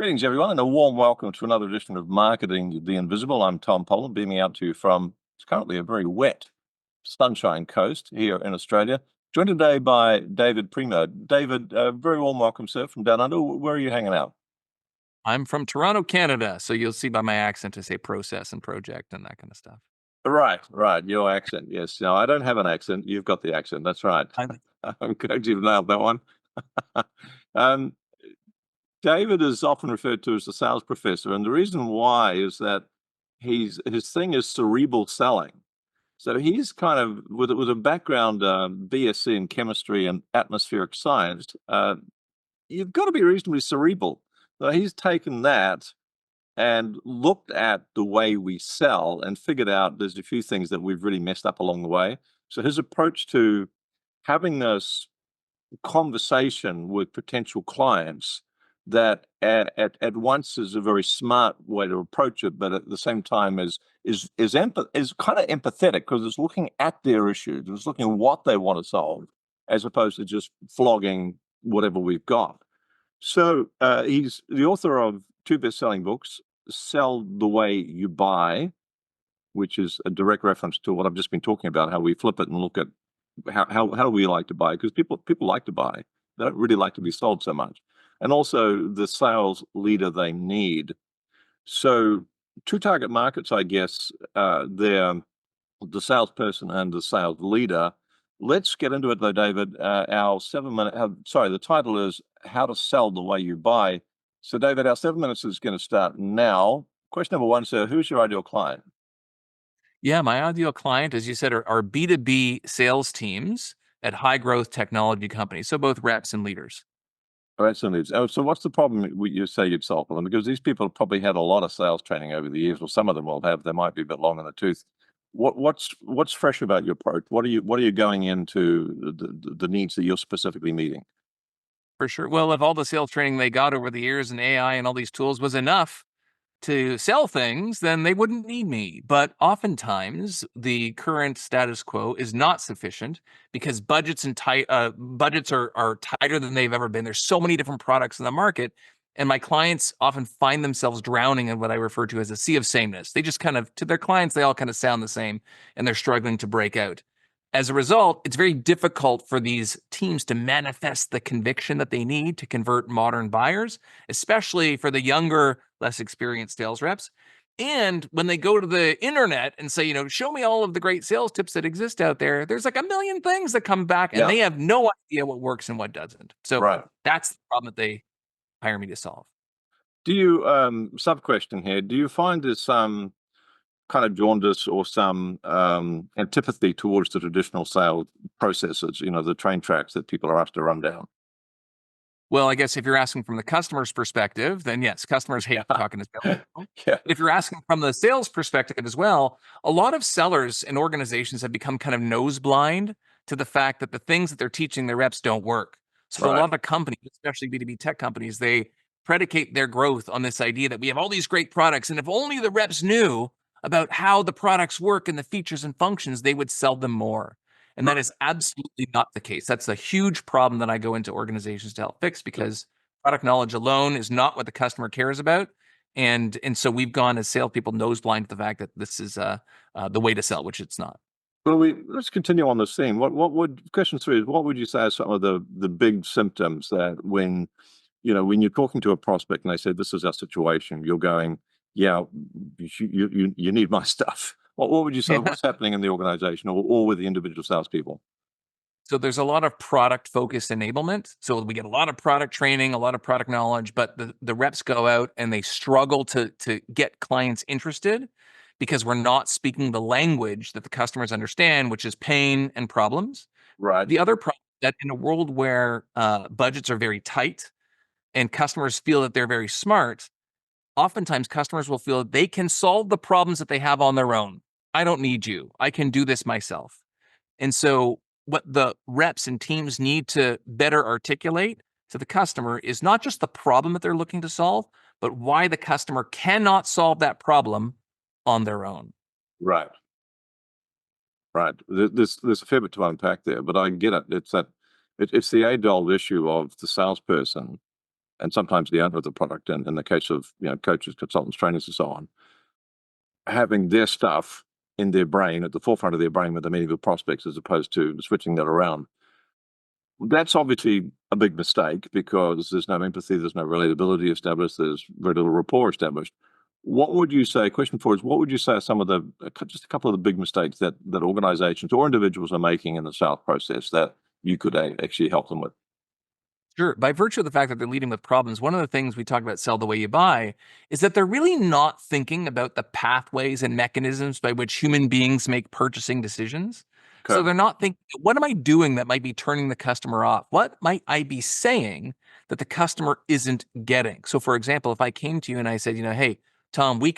Greetings, everyone, and a warm welcome to another edition of Marketing the Invisible. I'm Tom Poland, beaming out to you from it's currently a very wet Sunshine Coast here in Australia. Joined today by David Priemer. David, very warm welcome, sir, from down under. Where are you hanging out? I'm from Toronto, Canada, so you'll see by my accent I say process and project and that kind of stuff. Right. Your accent. Yes. No, I don't have an accent. You've got the accent. That's right. I'm I'm glad you've nailed that one. um, David is often referred to as the sales professor, and the reason why is that his thing is cerebral selling. So he's kind of with a background BSc in chemistry and atmospheric science. You've got to be reasonably cerebral. So he's taken that and looked at the way we sell and figured out there's a few things that we've really messed up along the way. So his approach to having this conversation with potential clients that at once is a very smart way to approach it, but at the same time is kind of empathetic because it's looking at their issues, it's looking at what they want to solve, as opposed to just flogging whatever we've got. So he's the author of two best-selling books, "Sell the Way You Buy," which is a direct reference to what I've just been talking about, how we flip it and look at how do we like to buy? Because people like to buy. They don't really like to be sold so much. And also the sales leader they need. So two target markets, I guess, they're the salesperson and the sales leader. Let's get into it though, David. Our 7 minute, the title is How to Sell the Way You Buy. So David, our 7 minutes is going to start now. Question number one, sir, who's your ideal client? Yeah, my ideal client, as you said, are B2B sales teams at high growth technology companies, so both reps and leaders. All right, so news. Oh, so what's the problem you say you'd solve for them? Because these people have probably had a lot of sales training over the years, or some of them will have. They might be a bit long in the tooth. What's fresh about your approach? What are you going into the needs that you're specifically meeting? For sure. Well, if all the sales training they got over the years and AI and all these tools was enough to sell things, then they wouldn't need me. But oftentimes, the current status quo is not sufficient because budgets are tighter than they've ever been. There's so many different products in the market, and my clients often find themselves drowning in what I refer to as a sea of sameness. They just kind of, to their clients, they all kind of sound the same, and they're struggling to break out. As a result, it's very difficult for these teams to manifest the conviction that they need to convert modern buyers, especially for the younger, less experienced sales reps. And when they go to the internet and say, show me all of the great sales tips that exist out there, there's like a million things that come back and Yeah, they have no idea what works and what doesn't. So right. that's the problem that they hire me to solve. Do you sub question here? Do you find there's some kind of jaundice or some antipathy towards the traditional sales processes? The train tracks that people are asked to run down. Well, I guess if you're asking from the customer's perspective, then yes, customers hate Yeah, talking to salespeople. yeah, If you're asking from the sales perspective as well, a lot of sellers and organizations have become kind of nose blind to the fact that the things that they're teaching their reps don't work. So for a right. lot of companies, especially B2B tech companies, they predicate their growth on this idea that we have all these great products, and if only the reps knew about how the products work and the features and functions, they would sell them more. And that is absolutely not the case. That's a huge problem that I go into organizations to help fix because product knowledge alone is not what the customer cares about. And so we've gone as salespeople nose blind to the fact that this is the way to sell, which it's not. Well, let's continue on this theme. What would question three is what would you say are some of the big symptoms that when you're talking to a prospect and they say this is our situation, you're going, yeah, you need my stuff. What would you say? What's happening in the organization or with the individual salespeople? So there's a lot of product focused enablement. So we get a lot of product training, a lot of product knowledge, but the reps go out and they struggle to get clients interested because we're not speaking the language that the customers understand, which is pain and problems. Right. The other problem that in a world where budgets are very tight and customers feel that they're very smart, oftentimes customers will feel that they can solve the problems that they have on their own. I don't need you. I can do this myself. And so what the reps and teams need to better articulate to the customer is not just the problem that they're looking to solve, but why the customer cannot solve that problem on their own. Right. Right. There's a fair bit to unpack there, but I get it. It's the age-old issue of the salesperson and sometimes the owner of the product, and in the case of coaches, consultants, trainers, and so on, having their stuff in their brain, at the forefront of their brain with the meeting with prospects, as opposed to switching that around. That's obviously a big mistake because there's no empathy, there's no relatability established, there's very little rapport established. What would you say, question four is, what would you say are some of the, just a couple of the big mistakes that organizations or individuals are making in the sales process that you could actually help them with? Sure. By virtue of the fact that they're leading with problems, one of the things we talk about sell the way you buy is that they're really not thinking about the pathways and mechanisms by which human beings make purchasing decisions. So Okay. they're not thinking, what am I doing that might be turning the customer off? What might I be saying that the customer isn't getting? So for example, if I came to you and I said, hey, Tom, we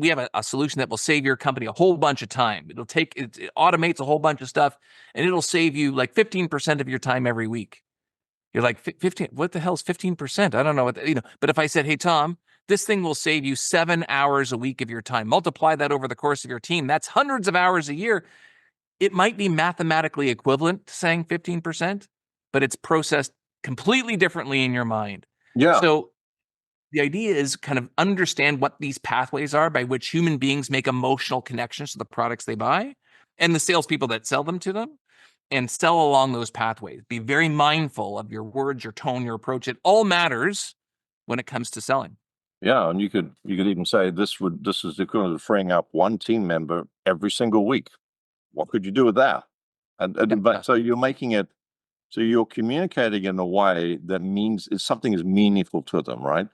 have a solution that will save your company a whole bunch of time. It automates a whole bunch of stuff, and it'll save you like 15% of your time every week. You're like, 15, what the hell is 15%? I don't know but if I said, hey, Tom, this thing will save you 7 hours a week of your time, multiply that over the course of your team, that's hundreds of hours a year. It might be mathematically equivalent to saying 15%, but it's processed completely differently in your mind. Yeah. So the idea is kind of understand what these pathways are by which human beings make emotional connections to the products they buy and the salespeople that sell them to them, and sell along those pathways. Be very mindful of your words, your tone, your approach. It all matters when it comes to selling. Yeah, and you could even say this is the equivalent of freeing up one team member every single week. What could you do with that? But so you're making it, so you're communicating in a way that means something is meaningful to them, right?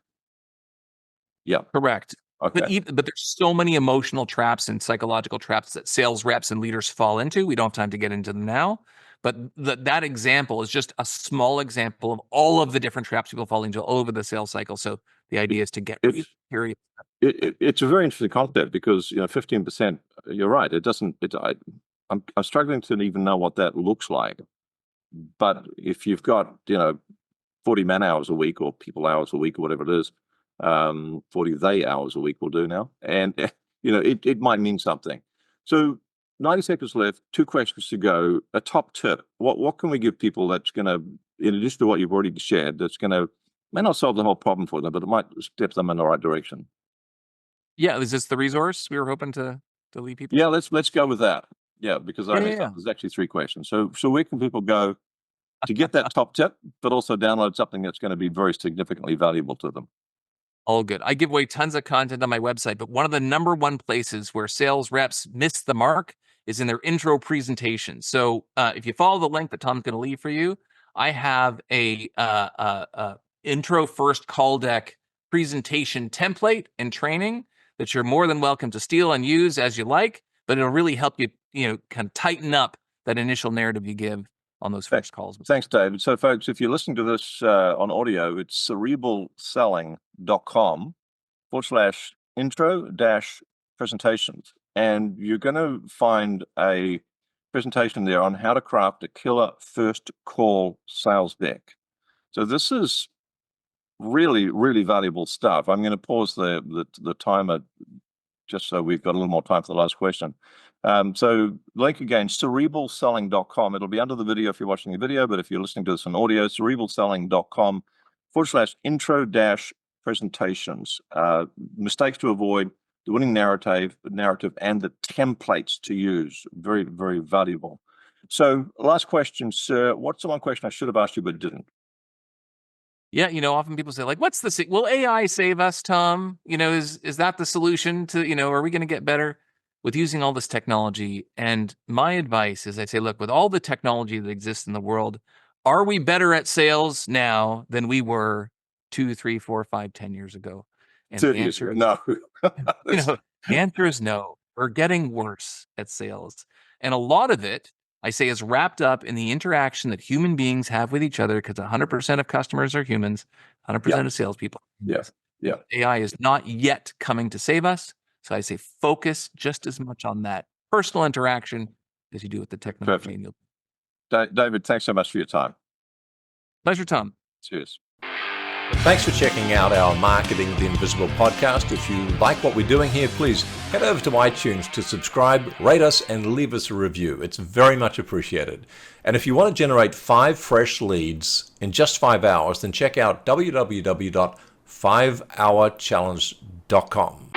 Yeah. Correct. Okay. But there's so many emotional traps and psychological traps that sales reps and leaders fall into. We don't have time to get into them now. But that example is just a small example of all of the different traps people fall into all over the sales cycle. So the idea is to get really curious. It's a very interesting concept because 15%. You're right. It doesn't. I'm struggling to even know what that looks like. But if you've got 40 man hours a week or people hours a week or whatever it is, 40 they hours a week will do now, and it might mean something. So 90 seconds left, 2 questions to go. A top tip: what can we give people that's going to, in addition to what you've already shared, that's going to may not solve the whole problem for them, but it might step them in the right direction? Yeah, is this the resource we were hoping to lead people? Yeah, let's go with that. Yeah, because Yeah. there's actually 3 questions. So where can people go to get that top tip, but also download something that's going to be very significantly valuable to them? All good. I give away tons of content on my website, but one of the number one places where sales reps miss the mark is in their intro presentation. So if you follow the link that Tom's going to leave for you, I have a intro first call deck presentation template and training that you're more than welcome to steal and use as you like, but it'll really help you, kind of tighten up that initial narrative you give on those first calls. Thanks, David. So, folks, if you're listening to this on audio, it's cerebralselling.com/intro-presentations. And you're going to find a presentation there on how to craft a killer first call sales deck. So this is really, really valuable stuff. I'm going to pause the timer just so we've got a little more time for the last question. So link again, cerebralselling.com. It'll be under the video if you're watching the video, but if you're listening to this on audio, cerebralselling.com/intro-presentations. Mistakes to avoid, the winning narrative, and the templates to use. Very, very valuable. So last question, sir. What's the one question I should have asked you but didn't? Yeah, often people say, like, will AI save us, Tom? Is that the solution to, are we going to get better with using all this technology? And my advice is I say, look, with all the technology that exists in the world, are we better at sales now than we were 2, 3, 4, 5, 10 years ago? And the 30 years answer ago. is, No. the answer is no. We're getting worse at sales. And a lot of it, I say, is wrapped up in the interaction that human beings have with each other, because 100% of customers are humans, 100% of salespeople. Yes. Yeah. AI is not yet coming to save us. So I say focus just as much on that personal interaction as you do with the technology. Perfect. David, thanks so much for your time. Pleasure, Tom. Cheers. Thanks for checking out our Marketing the Invisible podcast. If you like what we're doing here, please head over to iTunes to subscribe, rate us, and leave us a review. It's very much appreciated. And if you want to generate 5 fresh leads in just 5 hours, then check out www.5hourchallenge.com.